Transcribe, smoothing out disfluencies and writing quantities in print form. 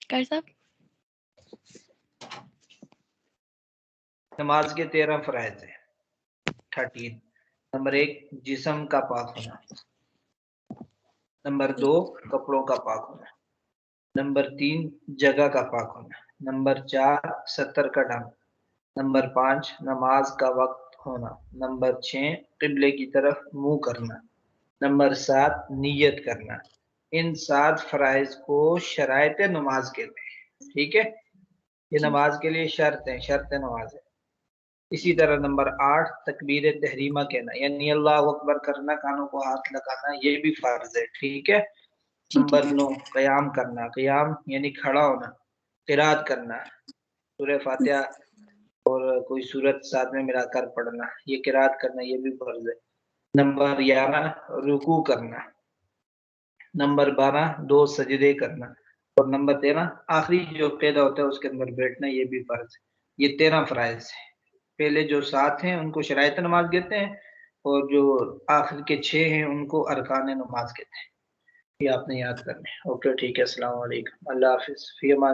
کر صاحب نماز کے 13 فرائض ہیں 13. نمبر 1 جسم کا پاک ہونا. نمبر 2 کپڑوں کا پاک ہونا. نمبر 3 جگہ کا پاک ہونا. نمبر 4 ستر کا ڈھانپ. نمبر 5 نماز کا وقت ہونا. نمبر 6 قبلے کی طرف منہ کرنا. نمبر 7 نیت کرنا. ان 7 فرائض کو شرائط نماز کہتے ہیں. ٹھیک ہے، یہ نماز کے لیے شرط نماز ہے. اسی طرح نمبر 8 تکبیر تحریمہ کہنا، یعنی اللہ اکبر کرنا، کانوں کو ہاتھ لگانا، یہ بھی فرض ہے. ٹھیک ہے. نمبر 9 قیام کرنا. قیام یعنی کھڑا ہونا. قرات کرنا، سورہ فاتحہ اور کوئی سورت ساتھ میں ملا کر پڑھنا، یہ قرات کرنا، یہ بھی فرض ہے. نمبر 11 رکوع کرنا. نمبر 12 2 سجدے کرنا. اور نمبر 13 آخری جو قیدا ہوتا ہے اس کے اندر بیٹھنا، یہ بھی فرض ہے. یہ 13 فرائض ہیں. پہلے جو 7 ہیں ان کو شرائط نماز کہتے ہیں، اور جو آخر کے 6 ہیں ان کو ارکان نماز کہتے ہیں. یہ آپ نے یاد کرنے. اوکے ٹھیک ہے، السلام علیکم، اللہ حافظ، فی امان